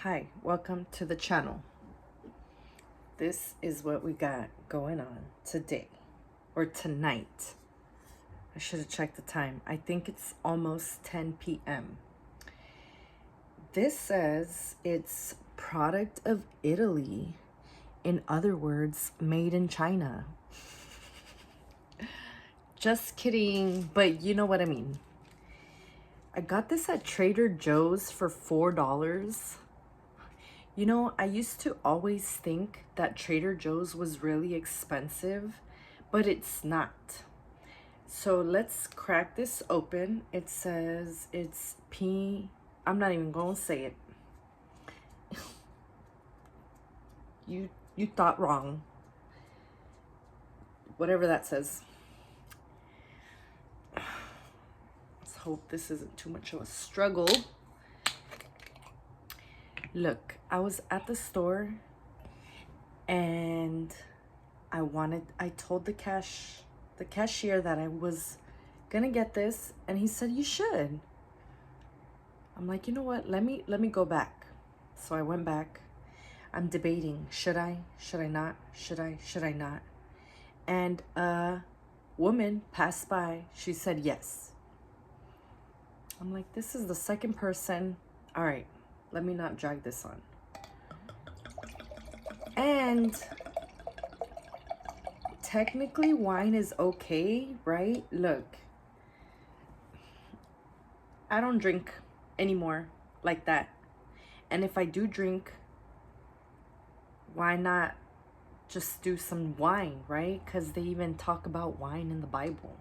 Hi, welcome to the channel. This is what we got going on today or tonight. I should have checked the time. I think it's almost 10 p.m. This says it's product of Italy. In other words, made in China. Just kidding, but you know what I mean. I got this at Trader Joe's for $4. You know, I used to always think that Trader Joe's was really expensive, but it's not. So let's crack this open. It says it's I'm not even gonna say it. You thought wrong. Whatever that says. Let's hope this isn't too much of a struggle. Look, I was at the store and I told the cashier that I was gonna get this, and he said you should. I'm like, you know what, let me go back. So I went back. I'm debating, should I not, should I not? And a woman passed by. She said yes. I'm like, this is the second person. All right, let me not drag this on. And technically wine is okay, right? Look, I don't drink anymore like that. And if I do drink, why not just do some wine, right? Because they even talk about wine in the Bible.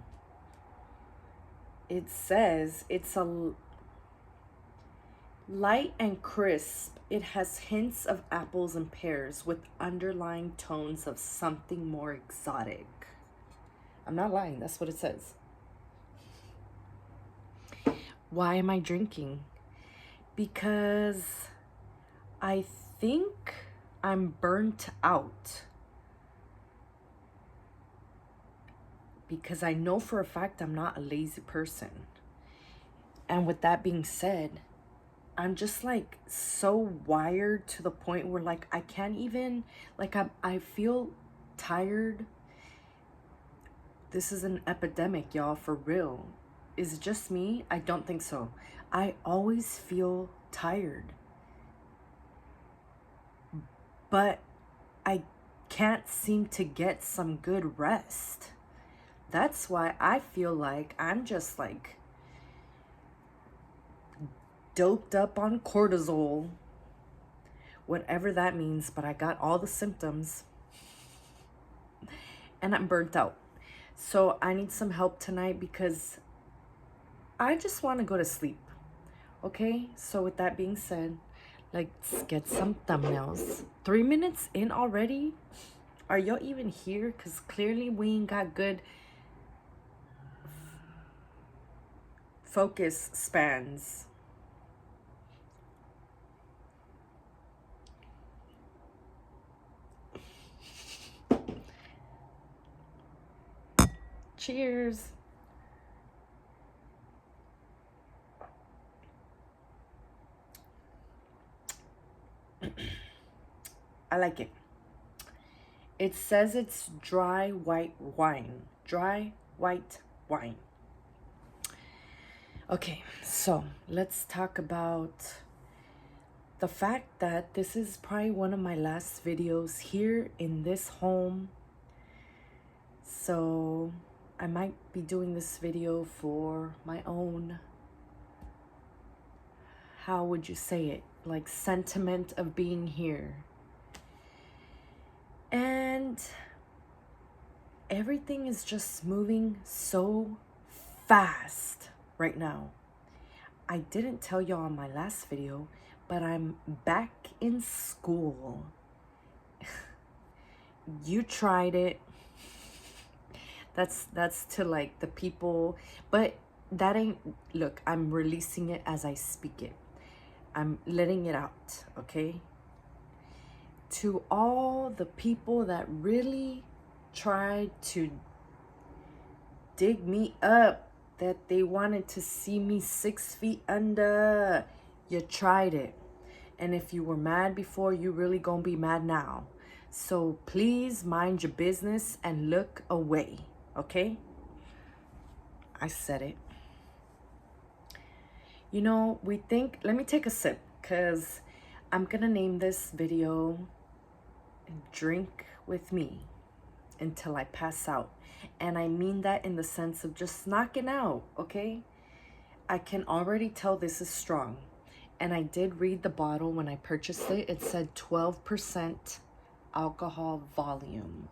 It says it's a light and crisp. It has hints of apples and pears with underlying tones of something more exotic. I'm not lying, that's what it says. Why am I drinking? Because I think I'm burnt out. Because I know for a fact I'm not a lazy person. And with that being said, I'm just like so wired to the point where like I can't even, like I feel tired. This is an epidemic, y'all, for real. Is it just me? I don't think so. I always feel tired. But I can't seem to get some good rest. That's why I feel like I'm just like doped up on cortisol, whatever that means, but I got all the symptoms and I'm burnt out. So I need some help tonight because I just want to go to sleep. Okay, so with that being said, let's get some thumbnails. 3 minutes in already? Are y'all even here? Because clearly we ain't got good focus spans. Cheers. I like it. It says it's dry white wine. Dry white wine. Okay, so let's talk about the fact that this is probably one of my last videos here in this home. So I might be doing this video for my own, how would you say it? Like sentiment of being here. And everything is just moving so fast right now. I didn't tell y'all in my last video, but I'm back in school. You tried it. That's to like the people, but that ain't, look, I'm releasing it as I speak it. I'm letting it out, okay? To all the people that really tried to dig me up, that they wanted to see me 6 feet under, you tried it. And if you were mad before, you really gonna be mad now. So please mind your business and look away, okay? I said it. You know, we think, let me take a sip, because I'm gonna name this video Drink With Me Until I Pass Out. And I mean that in the sense of just knocking out, okay? I can already tell this is strong. And I did read the bottle when I purchased it. It said 12% alcohol volume.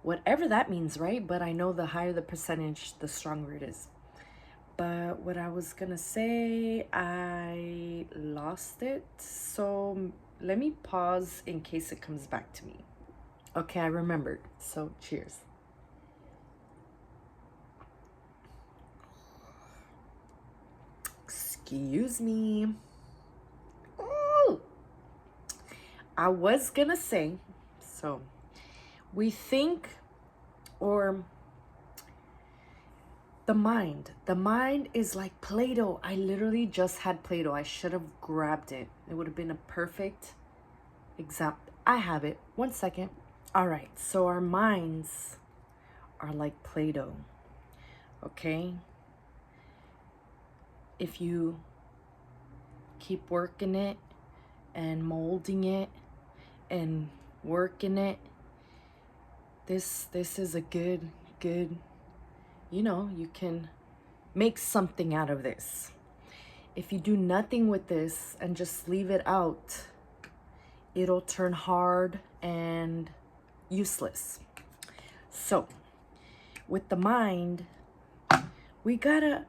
Whatever that means, right? But I know the higher the percentage, the stronger it is. But what I was gonna say, I lost it. So let me pause in case it comes back to me. Okay, I remembered. So cheers. Excuse me. Ooh. I was gonna say, so we think, or the mind is like Play-Doh. I literally just had Play-Doh. I should have grabbed it. It would have been a perfect example. I have it. 1 second. All right, so our minds are like Play-Doh, okay? If you keep working it and molding it and working it, this is a good, you know, you can make something out of this. If you do nothing with this and just leave it out, it'll turn hard and useless. So with the mind, we gotta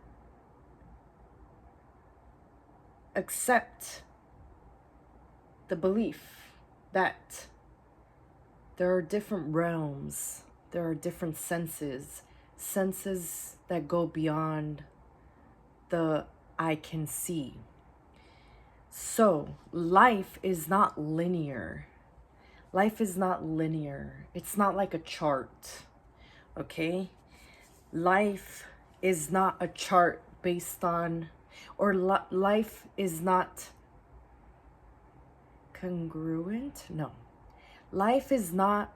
accept the belief that there are different realms, there are different senses that go beyond the I can see. So life is not linear. Life is not linear. It's not like a chart, okay? Life is not a chart based on, or life is not congruent. No, life is not,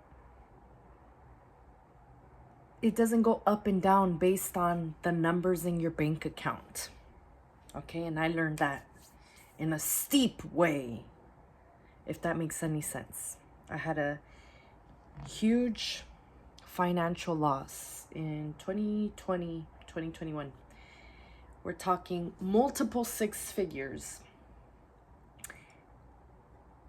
it doesn't go up and down based on the numbers in your bank account. Okay, and I learned that in a steep way, if that makes any sense. I had a huge financial loss in 2020, 2021. We're talking multiple 6 figures.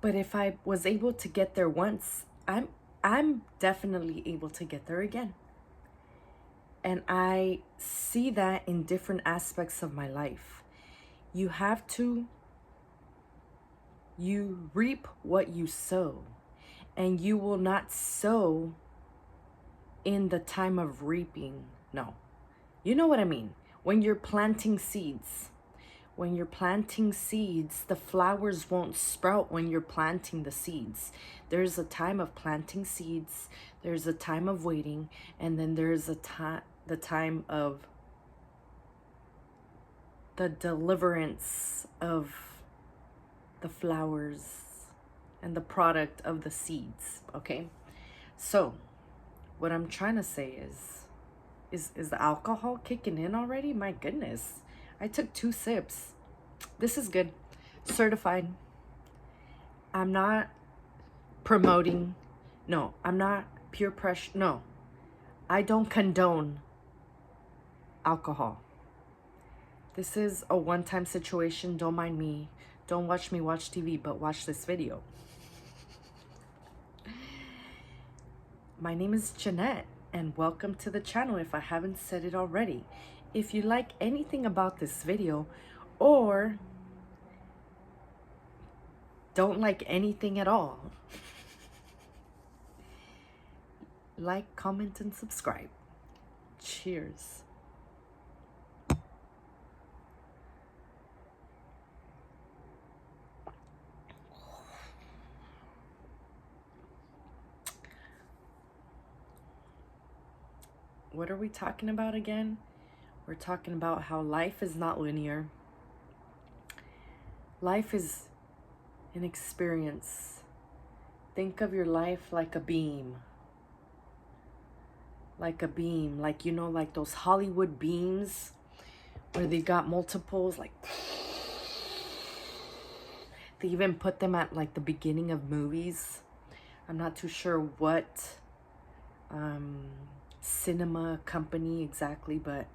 But if I was able to get there once, I'm definitely able to get there again. And I see that in different aspects of my life. You reap what you sow, and you will not sow in the time of reaping. No, you know what I mean. When you're planting seeds, the flowers won't sprout when you're planting the seeds. There's a time of planting seeds, there's a time of waiting, and then there's the time of the deliverance of the flowers and the product of the seeds, okay? So what I'm trying to say is the alcohol kicking in already? My goodness, I took 2 sips. This is good. Certified. I'm not promoting. No, I'm not peer pressure. No, I don't condone alcohol. This is a one-time situation. Don't mind me. Don't watch me watch TV, but watch this video. My name is Jeanette, and welcome to the channel if I haven't said it already. If you like anything about this video, or don't like anything at all, like, comment, and subscribe. Cheers. What are we talking about again? We're talking about how life is not linear. Life is an experience. Think of your life like a beam. Like a beam. Like, you know, like those Hollywood beams where they got multiples, like they even put them at like the beginning of movies. I'm not too sure what cinema company exactly, but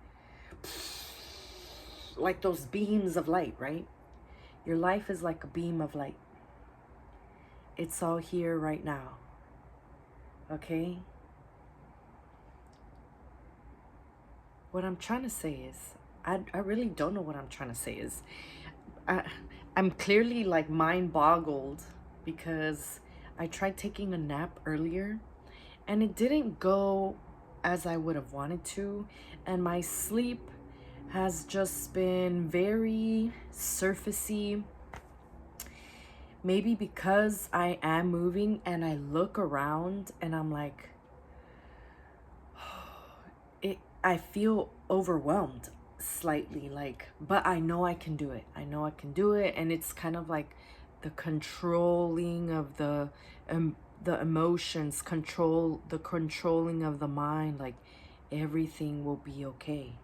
like those beams of light, right? Your life is like a beam of light. It's all here right now. Okay? What I'm trying to say is, I really don't know what I'm trying to say is, I'm clearly like mind boggled because I tried taking a nap earlier and it didn't go as I would have wanted to, and my sleep has just been very surfacey. Maybe because I am moving and I look around and I'm like, I feel overwhelmed slightly, like, but I know I can do it. I know I can do it, and it's kind of like the controlling of the emotions, the controlling of the mind. Like, everything will be okay.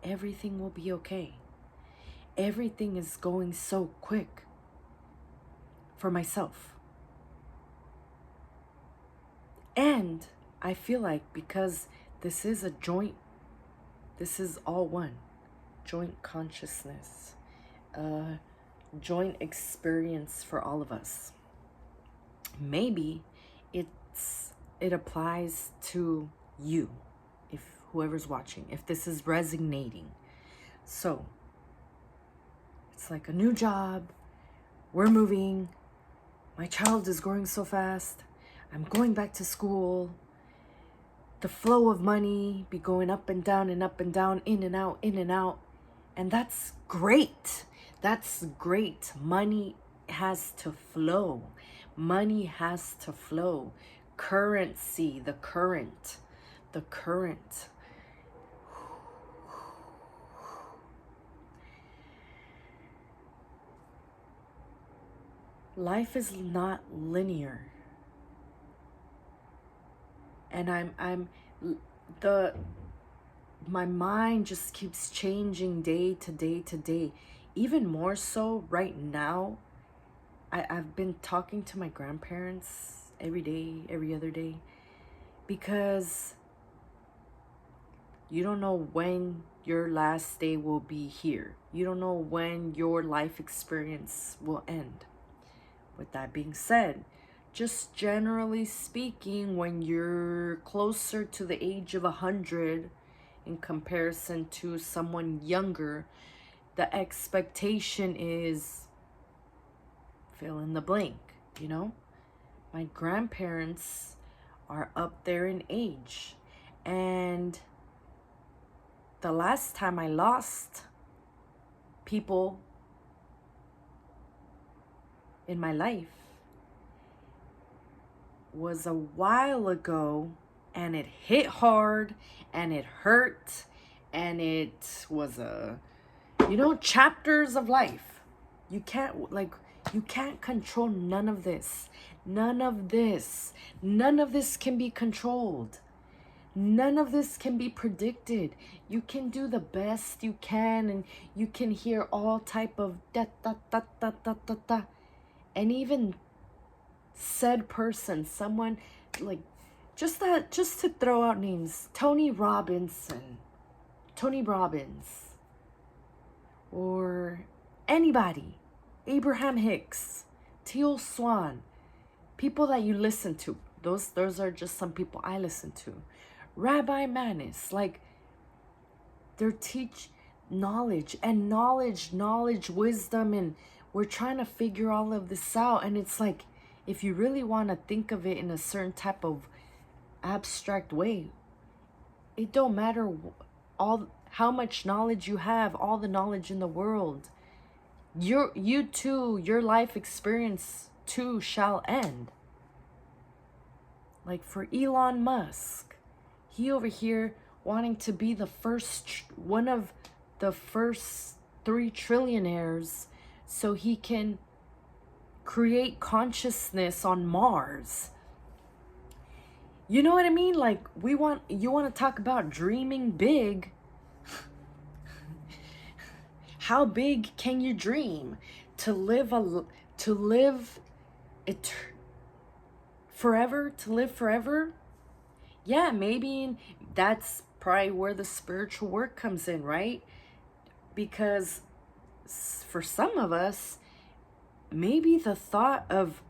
Everything will be okay. Everything is going so quick for myself. And I feel like because this is all one. Joint consciousness. Joint experience for all of us. Maybe it applies to you, if whoever's watching, if this is resonating. So, it's like a new job. We're moving. My child is growing so fast. I'm going back to school. The flow of money be going up and down and up and down, in and out, in and out. And that's great. That's great. Money has to flow. Money has to flow. Currency, the current. The current. Life is not linear. And my mind just keeps changing day to day to day. Even more so right now, I've been talking to my grandparents every day, every other day, because you don't know when your last day will be here. You don't know when your life experience will end. With that being said, just generally speaking, when you're closer to the age of 100 in comparison to someone younger, the expectation is fill in the blank, you know? My grandparents are up there in age, and the last time I lost people in my life was a while ago, and it hit hard and it hurt, and it was chapters of life. You can't control none of this. None of this can be controlled. None of this can be predicted. You can do the best you can, and you can hear all type of da da da da da da da. And even said person, someone like, just to throw out names, Tony Robbins, or anybody, Abraham Hicks, Teal Swan, people that you listen to. Those are just some people I listen to. Rabbi Manis, like, they teach knowledge, wisdom, and we're trying to figure all of this out. And it's like, if you really want to think of it in a certain type of abstract way, it don't matter how much knowledge you have, all the knowledge in the world. Your life experience too shall end. Like for Elon Musk, he over here wanting to be one of the first 3 trillionaires, so he can create consciousness on Mars. You know what I mean? Like, you want to talk about dreaming big. How big can you dream? To live forever, to live forever? Yeah, maybe that's probably where the spiritual work comes in, right? Because for some of us, maybe the thought of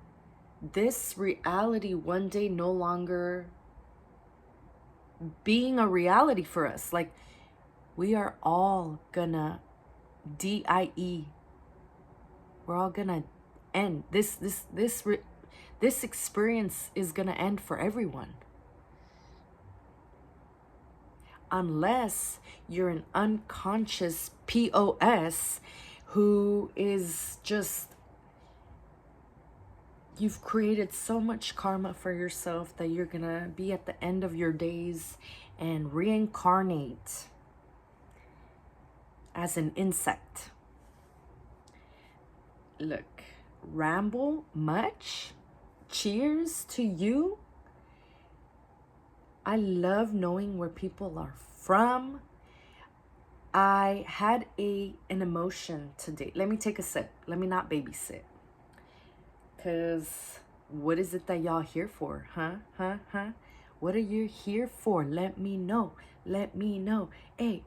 this reality one day no longer being a reality for us, like, we are all gonna die. We're all gonna end. This experience is gonna end for everyone. Unless you're an unconscious POS who is just, you've created so much karma for yourself that you're gonna be at the end of your days and reincarnate as an insect. Look, ramble much? Cheers to you. I love knowing where people are from. I had an emotion today. Let me take a sip. Let me not babysit. Because what is it that y'all here for? Huh? What are you here for? Let me know. Let me know. Hey.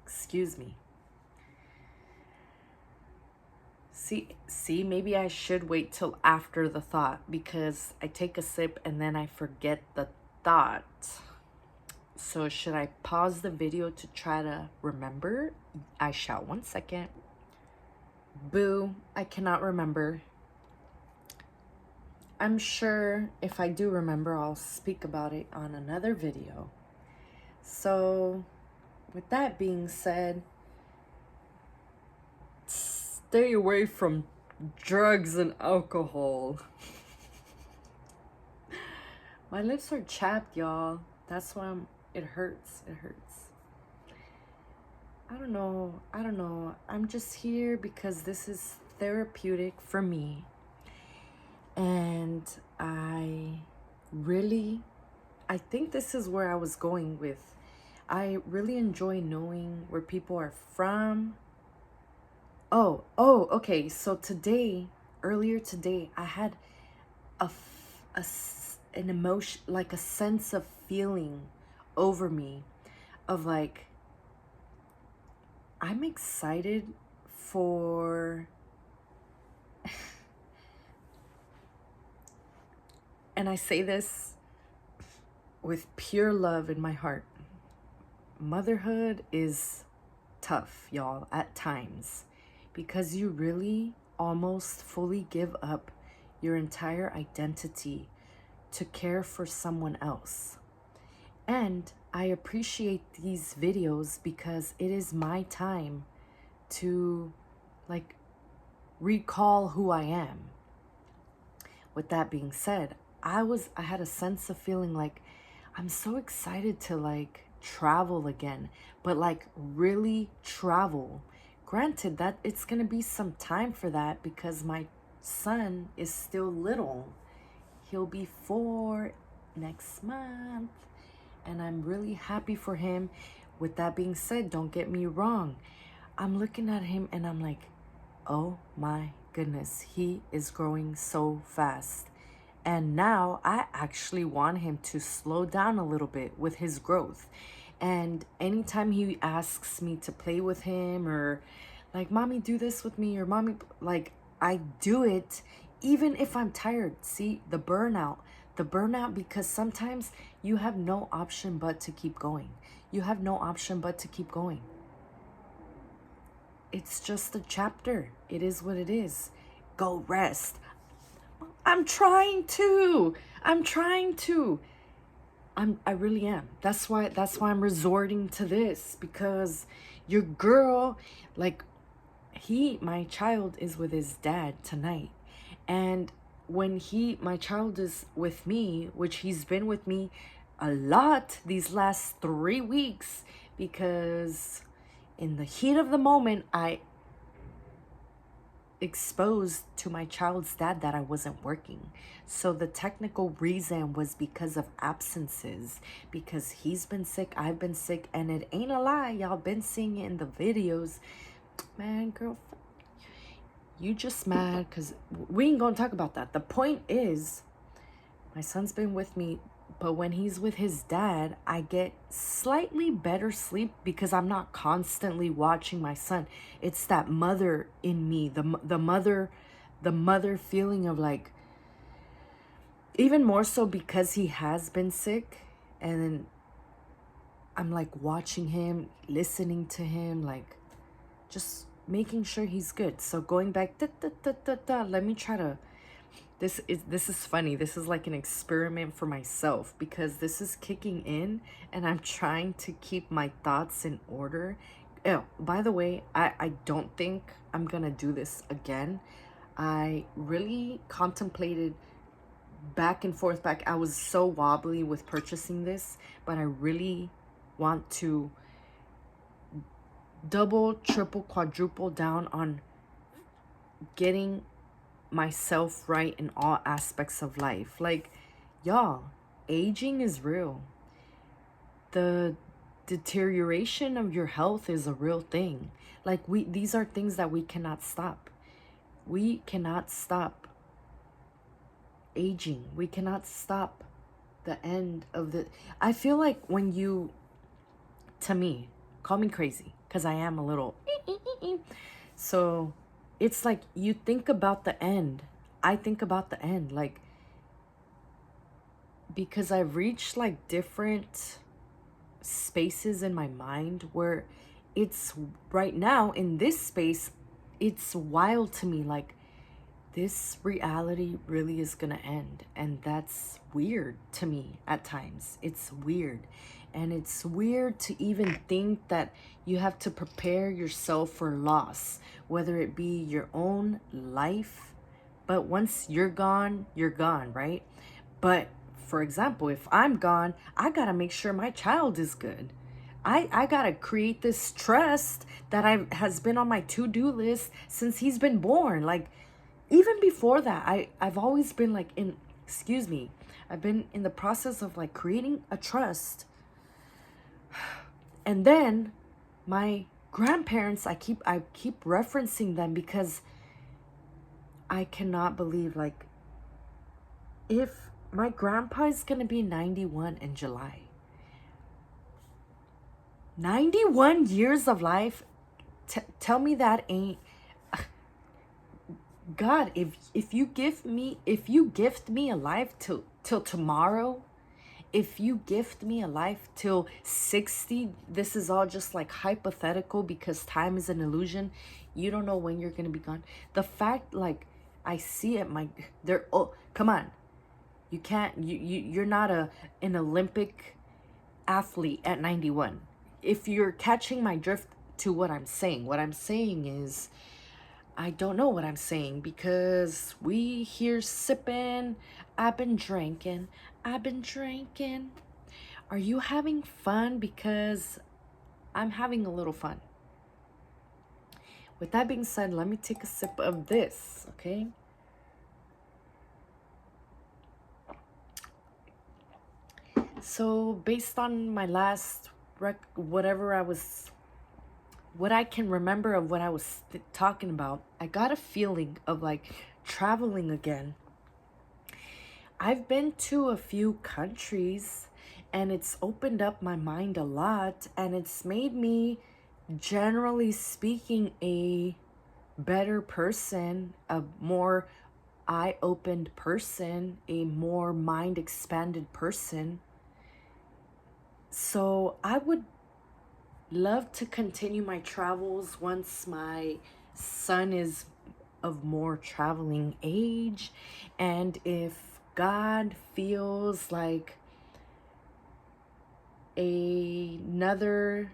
Excuse me. See, maybe I should wait till after the thought, because I take a sip and then I forget the thought. So should I pause the video to try to remember? I shall. 1 second. Boo, I cannot remember. I'm sure if I do remember, I'll speak about it on another video. So with that being said, stay away from drugs and alcohol. My lips are chapped, y'all. That's why it hurts. I don't know. I'm just here because this is therapeutic for me. And I think this is where I was going with. I really enjoy knowing where people are from. Oh, okay. So earlier today, I had an emotion, like a sense of feeling over me of like, I'm excited for, and I say this with pure love in my heart. Motherhood is tough, y'all, at times, because you really almost fully give up your entire identity to care for someone else. And I appreciate these videos because it is my time to like recall who I am. With that being said, I had a sense of feeling like I'm so excited to like travel again, but like really travel. Granted that it's gonna be some time for that because my son is still little. He'll be 4 next month, and I'm really happy for him. With that being said, don't get me wrong. I'm looking at him and I'm like, oh my goodness, he is growing so fast. And now I actually want him to slow down a little bit with his growth. And anytime he asks me to play with him or like, mommy, do this with me, or mommy, like, I do it even if I'm tired. See, the burnout, because sometimes you have no option but to keep going. It's just a chapter. It is what it is. Go rest. I'm trying to. I really am. That's why I'm resorting to this, because your girl, like, my child is with his dad tonight, and when my child is with me, which he's been with me a lot these last 3 weeks, because in the heat of the moment, I exposed to my child's dad that I wasn't working. So the technical reason was because of absences, because he's been sick, I've been sick, and it ain't a lie. Y'all been seeing it in the videos. Man, girl, you just mad because we ain't gonna talk about that. The point is, my son's been with me, but when he's with his dad, I get slightly better sleep because I'm not constantly watching my son. It's that mother in me, the mother feeling of like, even more so because he has been sick, and then I'm like watching him, listening to him, like just making sure he's good. So going back, let me try to. This is funny. This is like an experiment for myself because this is kicking in and I'm trying to keep my thoughts in order. Oh, by the way, I don't think I'm gonna do this again. I really contemplated back and forth back. I was so wobbly with purchasing this, but I really want to double, triple, quadruple down on getting myself right in all aspects of life. Like, y'all, aging is real. The deterioration of your health is a real thing. Like, these are things that we cannot stop. We cannot stop aging. We cannot stop the end of the... I feel like when you, to me, call me crazy because I am a little so it's like you think about the end. I think about the end, like, because I've reached like different spaces in my mind where it's right now in this space, it's wild to me, like this reality really is gonna end, and that's weird to me at times. It's weird, and it's weird to even think that you have to prepare yourself for loss, whether it be your own life, but once you're gone, right? But for example, if I'm gone, I gotta make sure my child is good. I gotta create this trust that has been on my to-do list since he's been born. Like, even before that, I've always been like I've been in the process of like creating a trust. And then my grandparents, I keep referencing them because I cannot believe, like, if my grandpa is gonna be 91 in July. 91 years of life. Tell me that ain't... God, if you gift me a life till tomorrow, if you gift me a life till 60, this is all just like hypothetical because time is an illusion. You don't know when you're gonna be gone. The fact, like, I see it, oh, come on. You can't, you're not an Olympic athlete at 91. If you're catching my drift to what I'm saying is, I don't know what I'm saying because we here sipping. I've been drinking. Are you having fun? Because I'm having a little fun. With that being said, let me take a sip of this, okay? So based on my last what I can remember of what I was talking about, I got a feeling of like traveling again. I've been to a few countries and it's opened up my mind a lot, and it's made me, generally speaking, a better person, a more eye-opened person, a more mind-expanded person. So I would love to continue my travels once my son is of more traveling age, and if God feels like another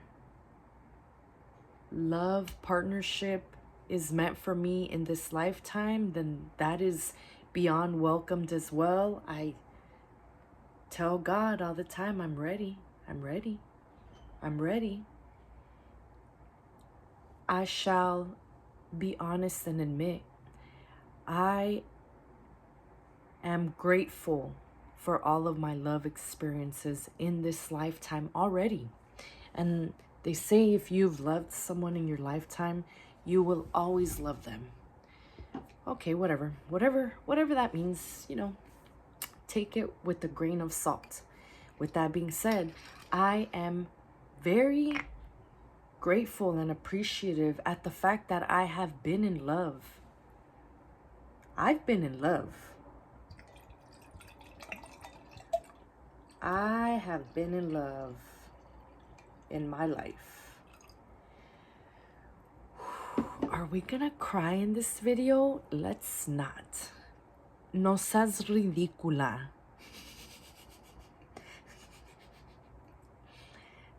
love partnership is meant for me in this lifetime, then that is beyond welcomed as well. I tell God all the time, I'm ready. I'm ready. I'm ready. I shall be honest and admit, I am grateful for all of my love experiences in this lifetime already. And they say if you've loved someone in your lifetime, you will always love them. Okay, whatever that means, take it with a grain of salt. With that being said, I am very grateful and appreciative at the fact that I have been in love. I've been in love. I have been in love in my life. Are we gonna cry in this video? Let's not. No seas ridícula.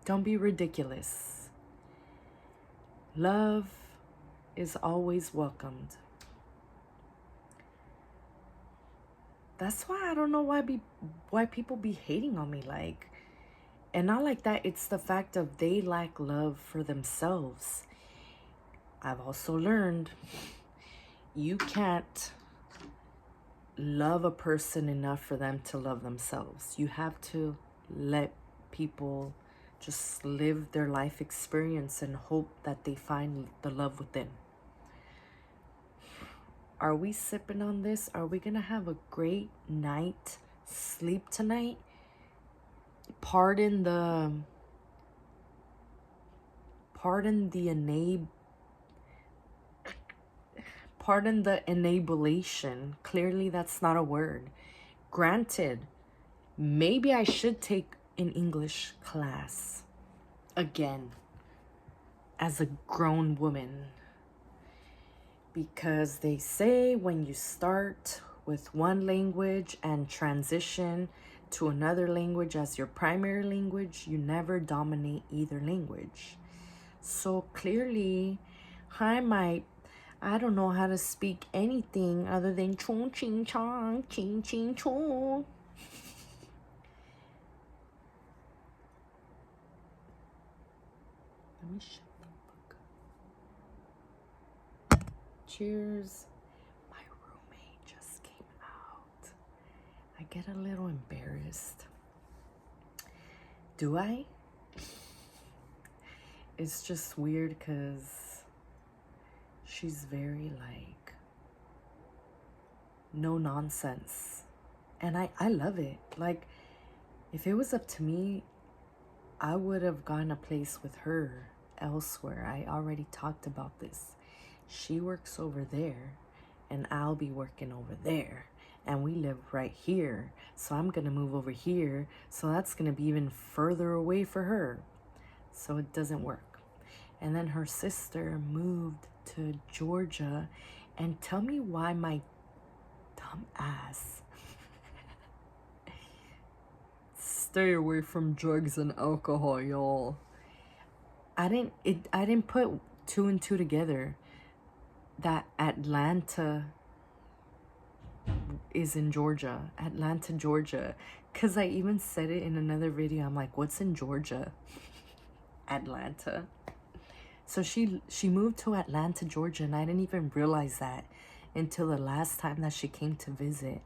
Don't be ridiculous. Love is always welcomed. That's why I don't know why people be hating on me, like, and not like that. It's the fact of they lack love for themselves. I've also learned you can't love a person enough for them to love themselves. You have to let people just live their life experience and hope that they find the love within. Are we sipping on this? Are we gonna have a great night sleep tonight? Pardon the enablation. Clearly that's not a word. Granted, maybe I should take an English class again as a grown woman, because they say when you start with one language and transition to another language as your primary language, you never dominate either language. So clearly I don't know how to speak anything other than chong ching chong ching ching chong. Let me shut the fuck up. Cheers. My roommate just came out. I get a little embarrassed. Do I? It's just weird because she's very like no nonsense. And I love it. Like, if it was up to me, I would have gone a place with her elsewhere. I already talked about this. She works over there and I'll be working over there. And we live right here. So I'm going to move over here. So that's going to be even further away for her. So it doesn't work. And then her sister moved to Georgia. And tell me why my dumb ass stay away from drugs and alcohol, y'all. I didn't put two and two together that Atlanta is in Georgia. Atlanta, Georgia. Because I even said it in another video. I'm like, what's in Georgia? Atlanta. So she moved to Atlanta, Georgia, and I didn't even realize that until the last time that she came to visit,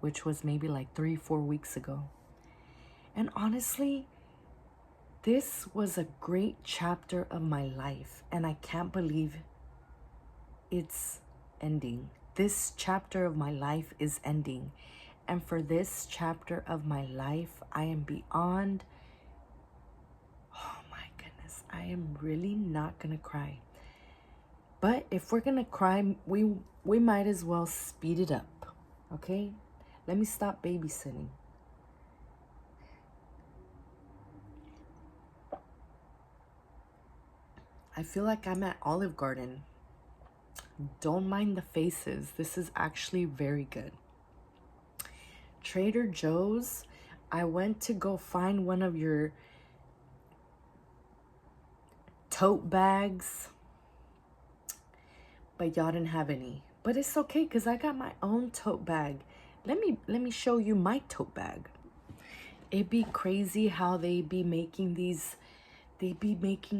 which was maybe like 3-4 weeks ago. And honestly, this was a great chapter of my life, and I can't believe it's ending. This chapter of my life is ending. And for this chapter of my life, I am beyond... Oh my goodness, I am really not gonna cry. But if we're gonna cry, we might as well speed it up, okay? Let me stop babysitting. I feel like I'm at Olive Garden. Don't mind the faces. This is actually very good. Trader Joe's. I went to go find one of your tote bags, but y'all didn't have any. But it's okay because I got my own tote bag. Let me show you my tote bag. It be crazy how they be making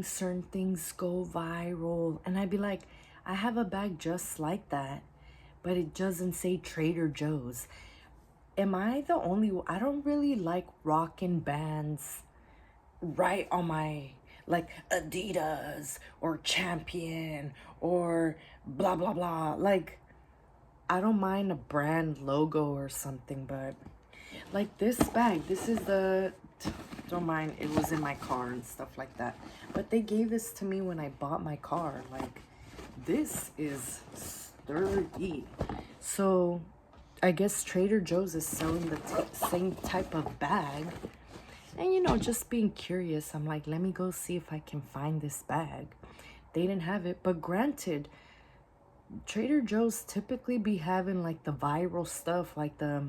certain things go viral. And I'd be like, I have a bag just like that, but it doesn't say Trader Joe's. Am I the only I don't really like rocking bands right on my, like Adidas or Champion or blah blah blah. Like, I don't mind a brand logo or something, but like this bag, this is the, don't mind, it was in my car and stuff like that. But they gave this to me when I bought my car. Like, this is sturdy. So I guess Trader Joe's is selling the same type of bag. And, you know, just being curious, I'm like, let me go see if I can find this bag. They didn't have it. But granted, Trader Joe's typically be having like the viral stuff, like the,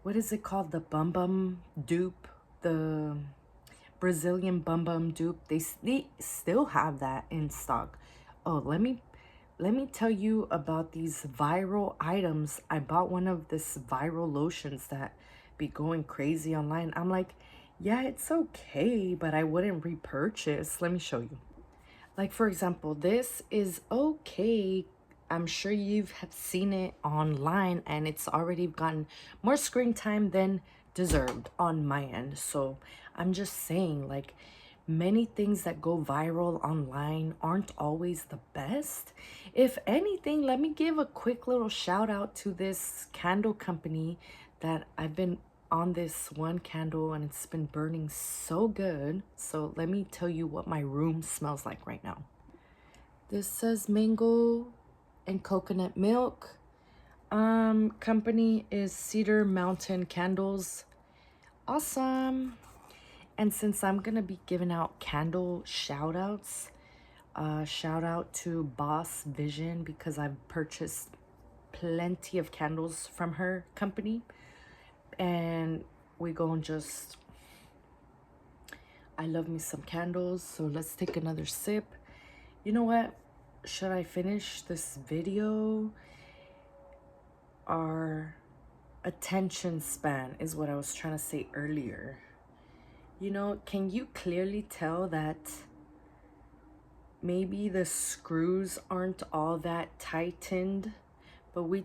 what is it called? The Bum Bum Dupe, the Brazilian Bum Bum Dupe. They still have that in stock. Oh, let me tell you about these viral items. I bought one of this viral lotions that be going crazy online. I'm like, yeah, it's okay, but I wouldn't repurchase. Let me show you. Like, for example, this is okay. I'm sure you've have seen it online and it's already gotten more screen time than deserved on my end. So I'm just saying, like, many things that go viral online aren't always the best. If anything, let me give a quick little shout out to this candle company that I've been on this one candle and it's been burning so good. So let me tell you what my room smells like right now. This says mango and coconut milk. Company is Cedar Mountain Candles. Awesome. And since I'm gonna be giving out candle shout outs, shout out to Boss Vision because I've purchased plenty of candles from her company. And we go and just, I love me some candles. So let's take another sip. You know what? Should I finish this video? Our attention span is what I was trying to say earlier. You know, can you clearly tell that maybe the screws aren't all that tightened, but we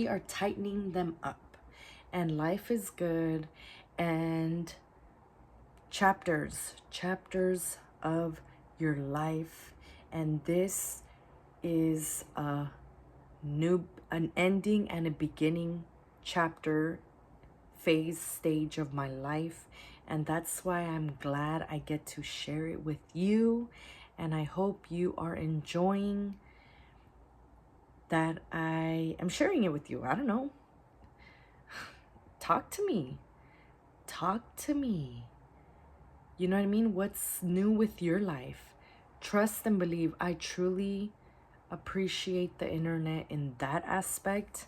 are tightening them up, and life is good, and chapters of your life, and this is an ending and a beginning chapter, phase, stage of my life. And that's why I'm glad I get to share it with you. And I hope you are enjoying that I am sharing it with you. I don't know. Talk to me. Talk to me. You know what I mean? What's new with your life? Trust and believe. I truly appreciate the internet in that aspect,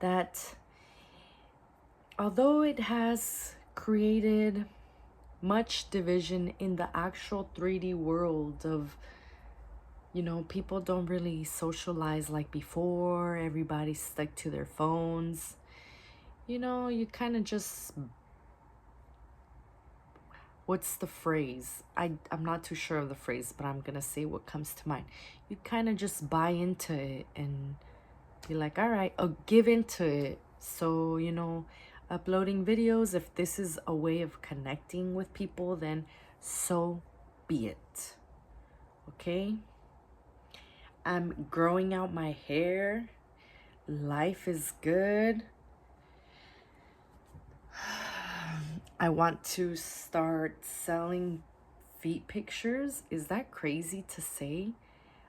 that although it has created much division in the actual 3D world of, you know, people don't really socialize like before. Everybody's stuck to their phones. You know, you kind of just, what's the phrase? I'm not too sure of the phrase, but I'm gonna say what comes to mind. You kind of just buy into it and be like, all right, I'll give into it. So, you know, uploading videos, if this is a way of connecting with people, then so be it. Okay? I'm growing out my hair. Life is good. I want to start selling feet pictures. Is that crazy to say?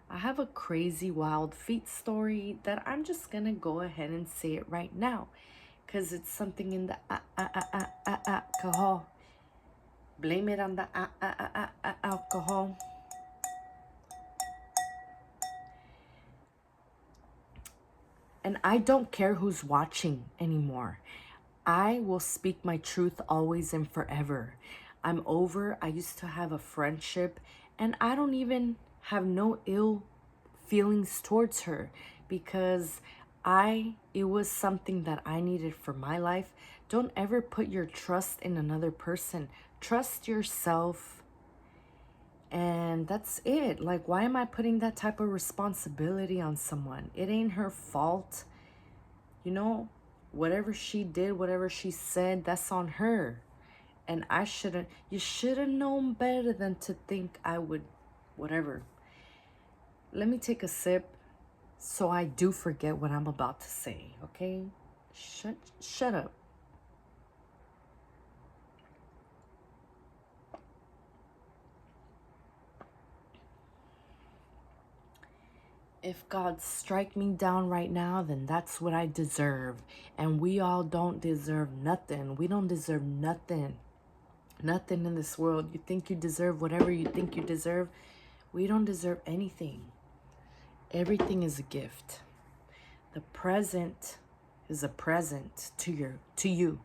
I have a crazy wild feet story that I'm just gonna go ahead and say it right now, because it's something in the alcohol. Blame it on the alcohol. And I don't care who's watching anymore. I will speak my truth always and forever. I'm over. I used to have a friendship and I don't even have no ill feelings towards her. because it was something that I needed for my life. Don't ever put your trust in another person. Trust yourself. And that's it. Like, why am I putting that type of responsibility on someone? It ain't her fault. You know, whatever she did, whatever she said, that's on her. And you should have known better than to think I would, whatever. Let me take a sip so I do forget what I'm about to say, okay? Shut up. If God strike me down right now, then that's what I deserve. And we all don't deserve nothing. We don't deserve nothing. Nothing in this world. You think you deserve whatever you think you deserve. We don't deserve anything. Everything is a gift. The present is a present to you.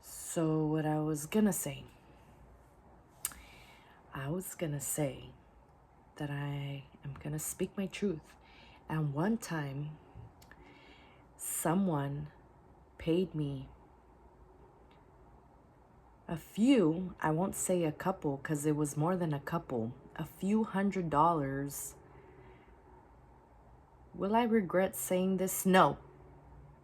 So what I was gonna say that I am gonna speak my truth. And one time, someone paid me I won't say a couple because it was more than a couple, a few $100s. Will I regret saying this? No,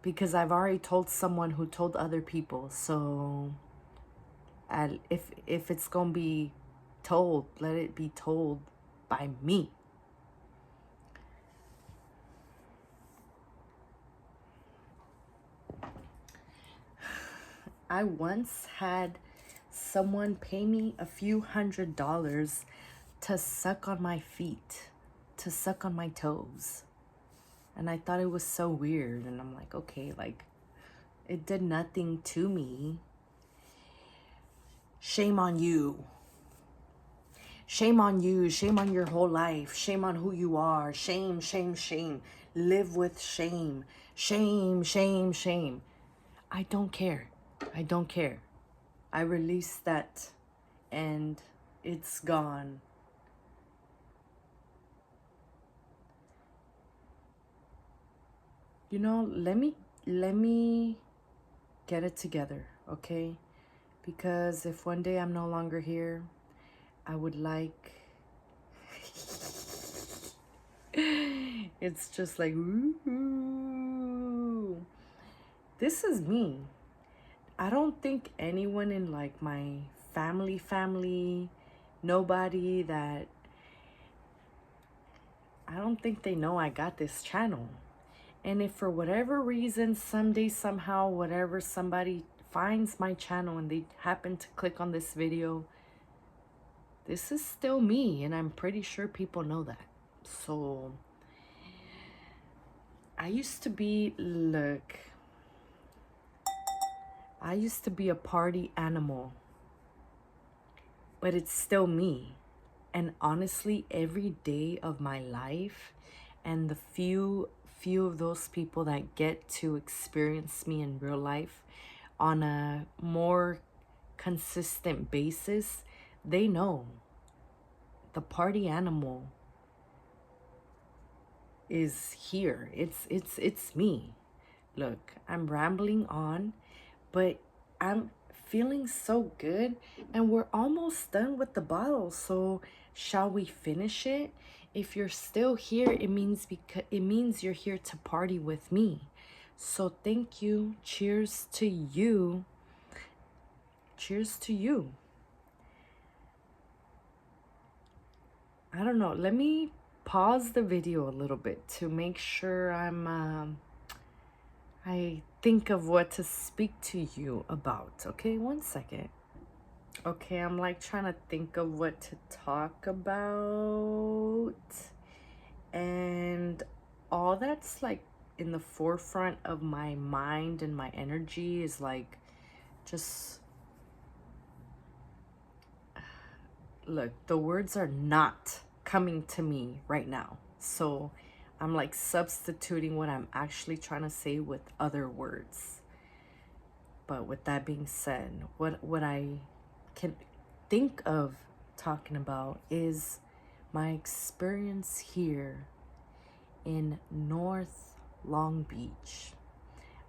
because I've already told someone who told other people. So if it's gonna be told, let it be told by me. I once had someone pay me a few $100s to suck on my feet, to suck on my toes. And I thought it was so weird. And I'm like, okay, like, it did nothing to me. Shame on you. Shame on you. Shame on your whole life. Shame on who you are. Shame, shame, shame. Live with shame. Shame, shame, shame. I don't care. I don't care. I released that and it's gone. You know, let me get it together, okay? Because if one day I'm no longer here, I would like it's just like, ooh. This is me. I don't think anyone in like my family, nobody that, I don't think they know I got this channel. And if for whatever reason, someday, somehow, whatever, somebody finds my channel and they happen to click on this video, this is still me, and I'm pretty sure people know that. So I used to be a party animal, but it's still me. And honestly, every day of my life, and the few of those people that get to experience me in real life on a more consistent basis, they know the party animal is here. It's me. Look, I'm rambling on, but I'm feeling so good, and we're almost done with the bottle. So shall we finish it? If you're still here, it means you're here to party with me. So thank you. Cheers to you. Cheers to you. I don't know. Let me pause the video a little bit to make sure I think of what to speak to you about. Okay, one second. Okay, I'm like trying to think of what to talk about. And all that's like in the forefront of my mind and my energy is like just, look, the words are not coming to me right now. So I'm like substituting what I'm actually trying to say with other words. But with that being said, what I can think of talking about is my experience here in North Long Beach.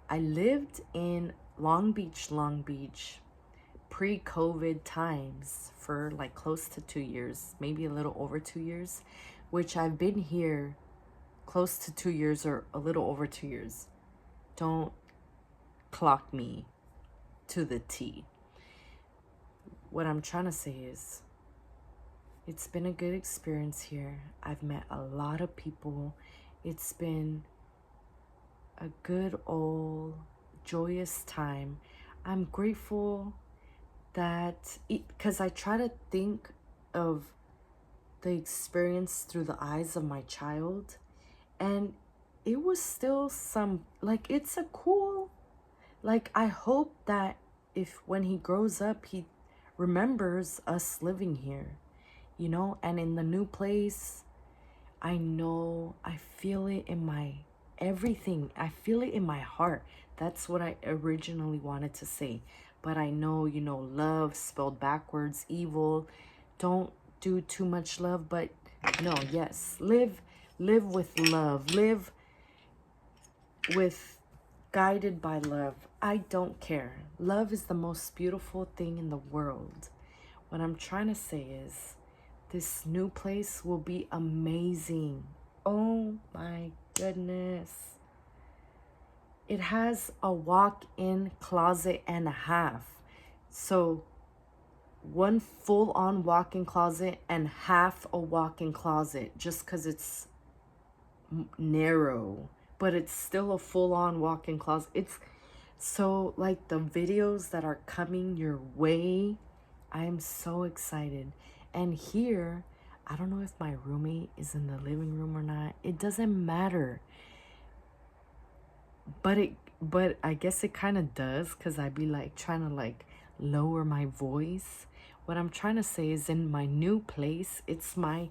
I lived in Long Beach, pre-COVID times for like close to 2 years, maybe a little over 2 years, which I've been here close to 2 years or a little over 2 years. Don't clock me to the T. What I'm trying to say is, it's been a good experience here. I've met a lot of people. It's been a good old joyous time. I'm grateful that, because I try to think of the experience through the eyes of my child, and it was still some, like, it's a cool, like, I hope that if when he grows up, he remembers us living here, you know, and in the new place. I know, I feel it in my everything. I feel it in my heart. That's what I originally wanted to say. But I know, you know, love spelled backwards, evil. Don't do too much love, but no, yes. Live with love. Live with guided by love. I don't care. Love is the most beautiful thing in the world. What I'm trying to say is, this new place will be amazing. Oh my goodness. It has a walk-in closet and a half. So one full-on walk-in closet and half a walk-in closet, just because it's narrow. But it's still a full-on walk-in closet. It's so, like, the videos that are coming your way, I'm so excited. And here, I don't know if my roommate is in the living room or not. It doesn't matter. But I guess it kind of does, because I'd be like trying to like lower my voice. What I'm trying to say is, in my new place, it's my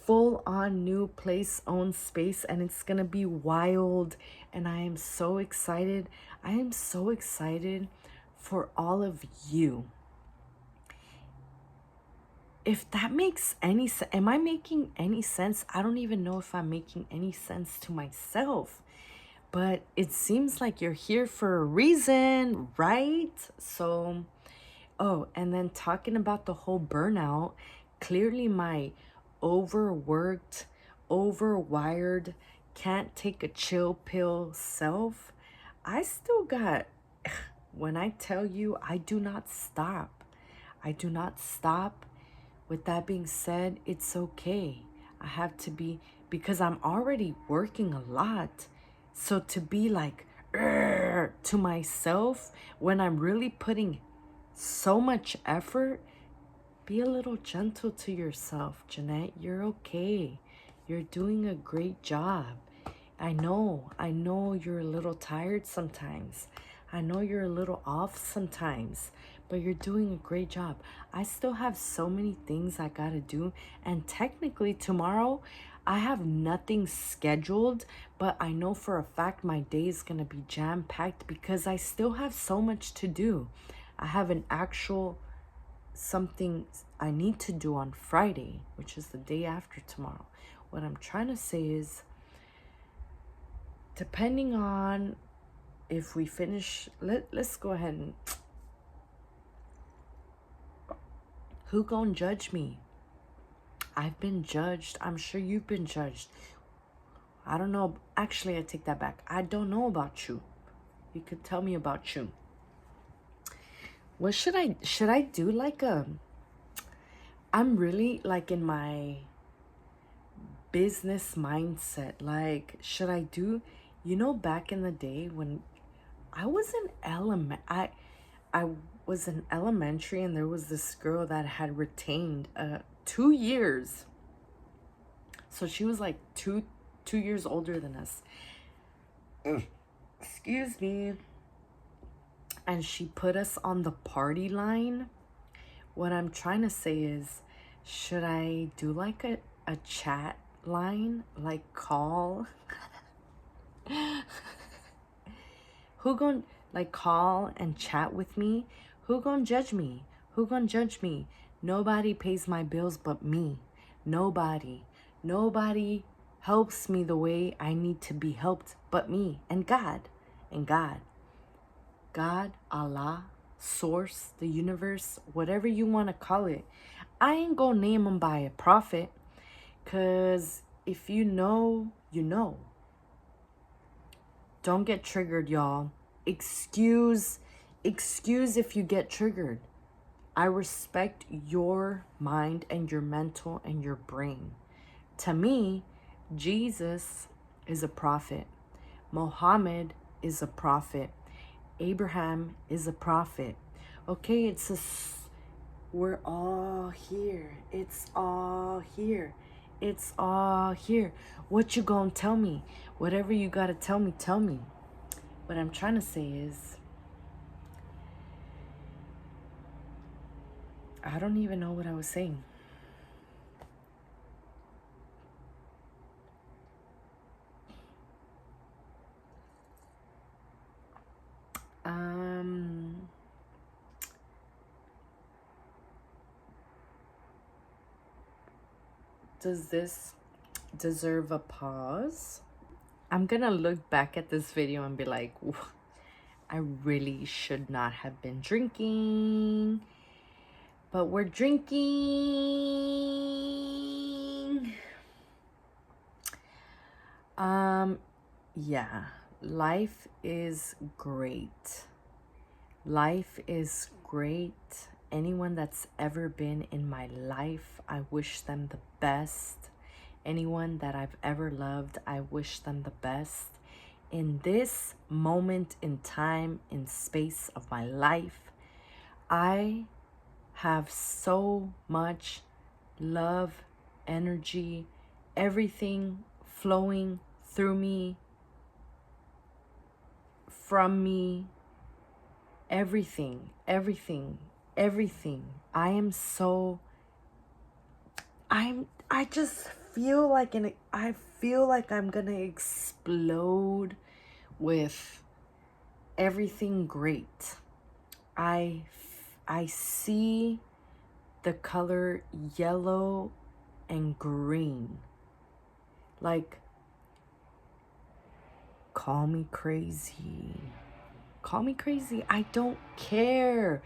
full-on new place, own space, and it's gonna be wild. And I am so excited. I am so excited for all of you. If that makes any sense, am I making any sense? I don't even know if I'm making any sense to myself, but it seems like you're here for a reason, right? So, oh, and then talking about the whole burnout, clearly my overworked, overwired, can't take a chill pill self, I still got, when I tell you, I do not stop. I do not stop. With that being said, it's okay. I have to be, because I'm already working a lot. So to be like, to myself, when I'm really putting so much effort, be a little gentle to yourself, Jeanette. You're okay. You're doing a great job. I know you're a little tired sometimes. I know you're a little off sometimes, but you're doing a great job. I still have so many things I gotta do, and technically tomorrow I have nothing scheduled, but I know for a fact my day is gonna be jam-packed because I still have so much to do. I have an actual something I need to do on Friday, which is the day after tomorrow. What I'm trying to say is, depending on if we finish, let's go ahead and, who gonna judge me? I've been judged. I'm sure you've been judged. I don't know. Actually, I take that back. I don't know about you. You could tell me about you. What should I do like I'm really like in my business mindset. Like, should I do, you know, back in the day when I was in I was in elementary, and there was this girl that had retained 2 years. So she was like two years older than us. Excuse me. And she put us on the party line. What I'm trying to say is, should I do like a chat line, like call? Who gonna like call and chat with me? Who gonna judge me? Who gonna judge me? Nobody pays my bills but me. Nobody helps me the way I need to be helped, but me and God. And God, Allah, source, the universe, whatever you want to call it. I ain't gonna name him by a prophet, because if you know, you know. Don't get triggered, y'all. Excuse if you get triggered. I respect your mind and your mental and your brain. To me, Jesus is a prophet. Muhammad is a prophet. Abraham is a prophet. Okay, we're all here. It's all here. It's all here. What you gonna tell me? Whatever you gotta tell me, tell me. What I'm trying to say is, I don't even know what I was saying. Does this deserve a pause? I'm gonna look back at this video and be like, I really should not have been drinking, but we're drinking. Yeah, life is great. Life is great. Anyone that's ever been in my life, I wish them the best. Anyone that I've ever loved, I wish them the best. In this moment in time, in space of my life, I have so much love, energy, everything flowing through me, from me, everything. I just feel like I feel like I'm gonna explode with everything great. I see the color yellow and green. Like, call me crazy. Call me crazy. I don't care.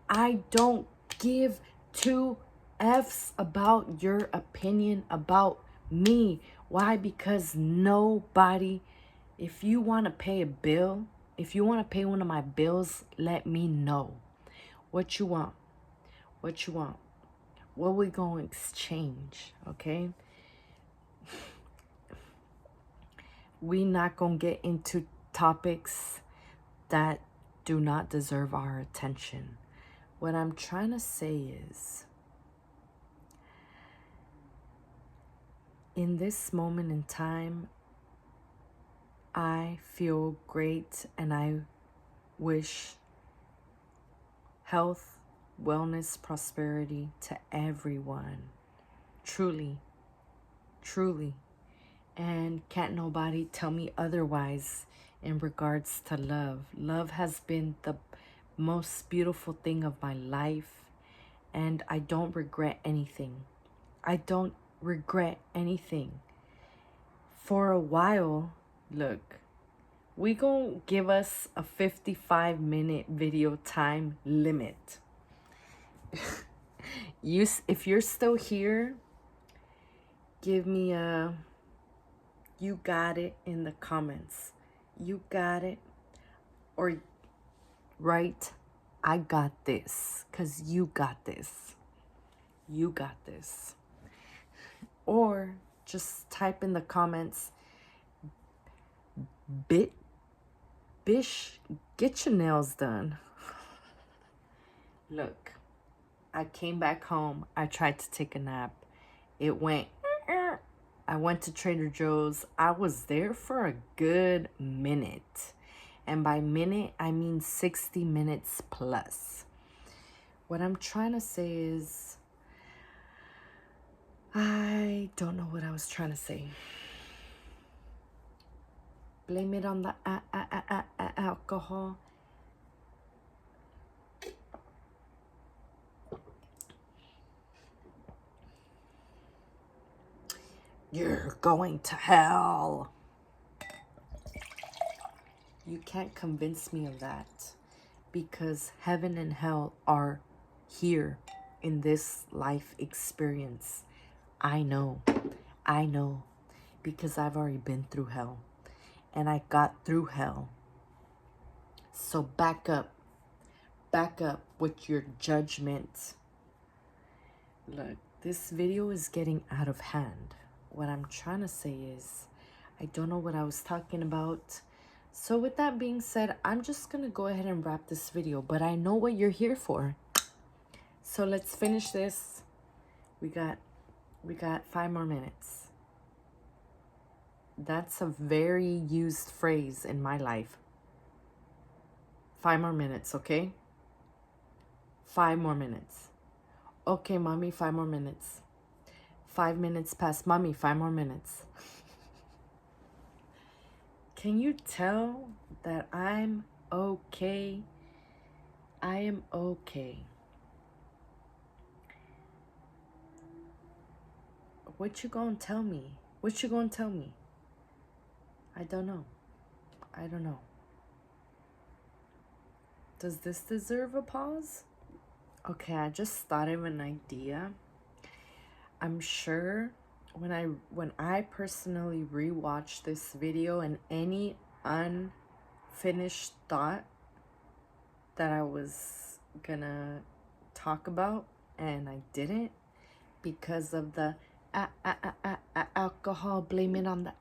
I don't give two F's about your opinion about me. Why? Because nobody, if you want to pay a bill, if you want to pay one of my bills, let me know. What you want? What you want? What we gonna exchange, okay? We not gonna get into topics that do not deserve our attention. What I'm trying to say is, in this moment in time, I feel great and I wish health, wellness, prosperity to everyone. Truly, truly. And can't nobody tell me otherwise in regards to love. Love has been the most beautiful thing of my life, and I don't regret anything. I don't regret anything. For a while, look, we gonna give us a 55-minute video time limit. If you're still here, give me a you got it in the comments. You got it. Or write, I got this, because you got this. You got this. Or just type in the comments, bish, get your nails done. Look, I came back home. I tried to take a nap. It went. I went to Trader Joe's. I was there for a good minute. And by minute, I mean 60 minutes plus. What I'm trying to say is, I don't know what I was trying to say. Blame it on the alcohol. You're going to hell. You can't convince me of that, because heaven and hell are here in this life experience. I know, because I've already been through hell, and I got through hell. So back up with your judgment. Look, this video is getting out of hand. What I'm trying to say is, I don't know what I was talking about. So with that being said, I'm just gonna go ahead and wrap this video, but I know what you're here for. So let's finish this. We got 5 more minutes. That's a very used phrase in my life. 5 more minutes, okay? 5 more minutes. Okay, mommy, 5 more minutes. 5 minutes past, mommy, 5 more minutes. Can you tell that I'm okay? I am okay. What you gonna tell me? What you gonna tell me? I don't know. I don't know. Does this deserve a pause? Okay, I just thought of an idea. I'm sure when I personally rewatch this video and any unfinished thought that I was gonna talk about and I didn't because of the alcohol, blame it on the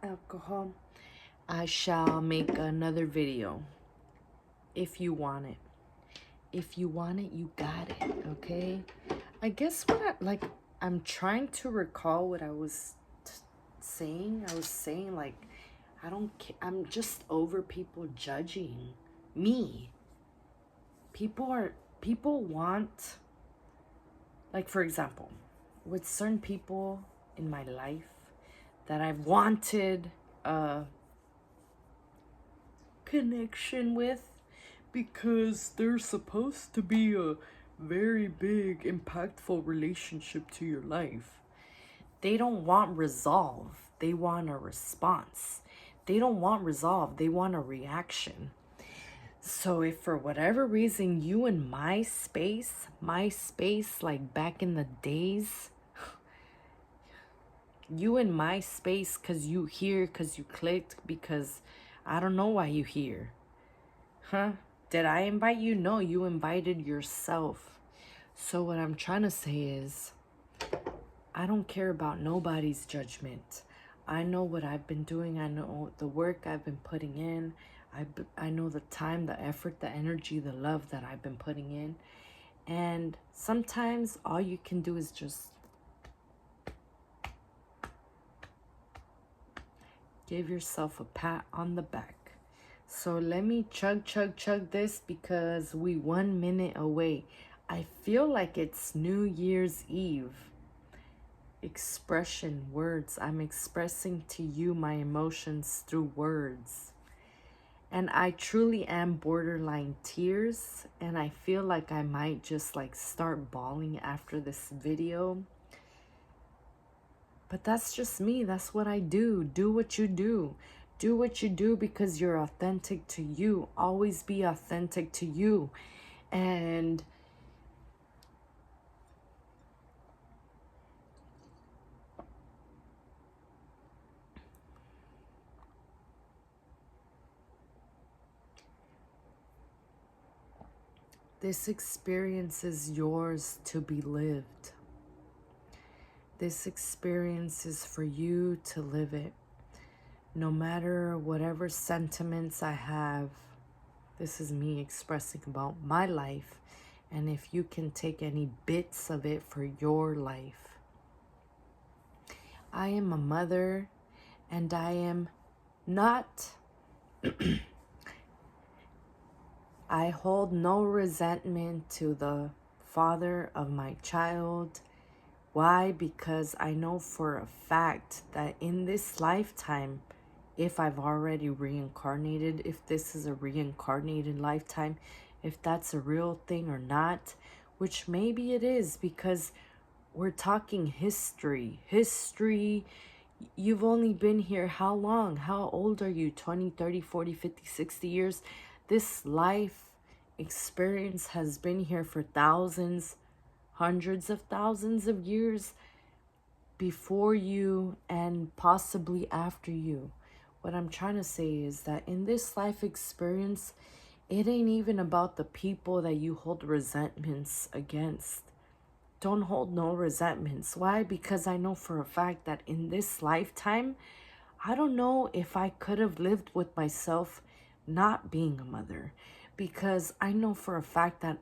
alcohol, I shall make another video. If you want it. If you want it, you got it, okay? I guess I'm trying to recall what I was saying. I was saying, like, I don't care. I'm just over people judging me. People want, like, for example, with certain people in my life that I've wanted a connection with, because they're supposed to be a very big, impactful relationship to your life. They don't want resolve. They want a response. They don't want resolve. They want a reaction. So if for whatever reason you in my space, like back in the days, you in my space because you here, because you clicked, because I don't know why you here. Huh? Did I invite you? No, you invited yourself. So what I'm trying to say is, I don't care about nobody's judgment. I know what I've been doing. I know the work I've been putting in. I know the time, the effort, the energy, the love that I've been putting in. And sometimes all you can do is just give yourself a pat on the back. So let me chug this, because we 1 minute away. I feel like it's New Year's Eve. Expression, words. I'm expressing to you my emotions through words. And I truly am borderline tears. And I feel like I might just like start bawling after this video. But that's just me. That's what I do. Do what you do. Do what you do because you're authentic to you. Always be authentic to you. And this experience is yours to be lived. This experience is for you to live it. No matter whatever sentiments I have, this is me expressing about my life. And if you can take any bits of it for your life. I am a mother, and I am not... I hold no resentment to the father of my child. Why? Because I know for a fact that in this lifetime, if I've already reincarnated, if this is a reincarnated lifetime, if that's a real thing or not, which maybe it is, because we're talking history. History. You've only been here how long? How old are you? 20, 30, 40, 50, 60 years? This life experience has been here for thousands, hundreds of thousands of years before you and possibly after you. What I'm trying to say is that in this life experience, it ain't even about the people that you hold resentments against. Don't hold no resentments. Why? Because I know for a fact that in this lifetime, I don't know if I could have lived with myself not being a mother. Because I know for a fact that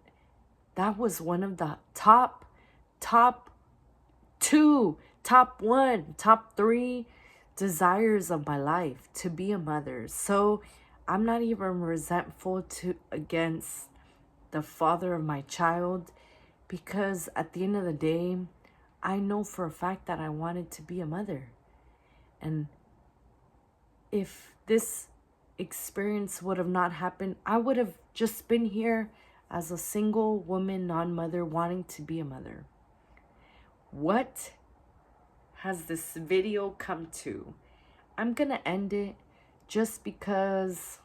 that was one of the top 2, top 1, top 3 desires of my life, to be a mother. So I'm not even resentful against the father of my child, because at the end of the day, I know for a fact that I wanted to be a mother. And if this experience would have not happened, I would have just been here as a single woman, non-mother, wanting to be a mother. What has this video come to? I'm gonna end it just because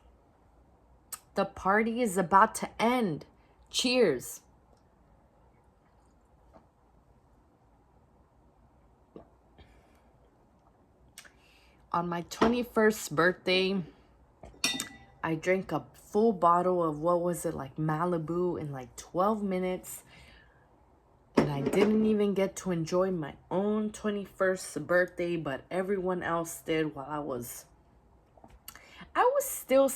the party is about to end. Cheers. On my 21st birthday, I drank a full bottle of, what was it, like Malibu in like 12 minutes. And I didn't even get to enjoy my own 21st birthday, but everyone else did while I was still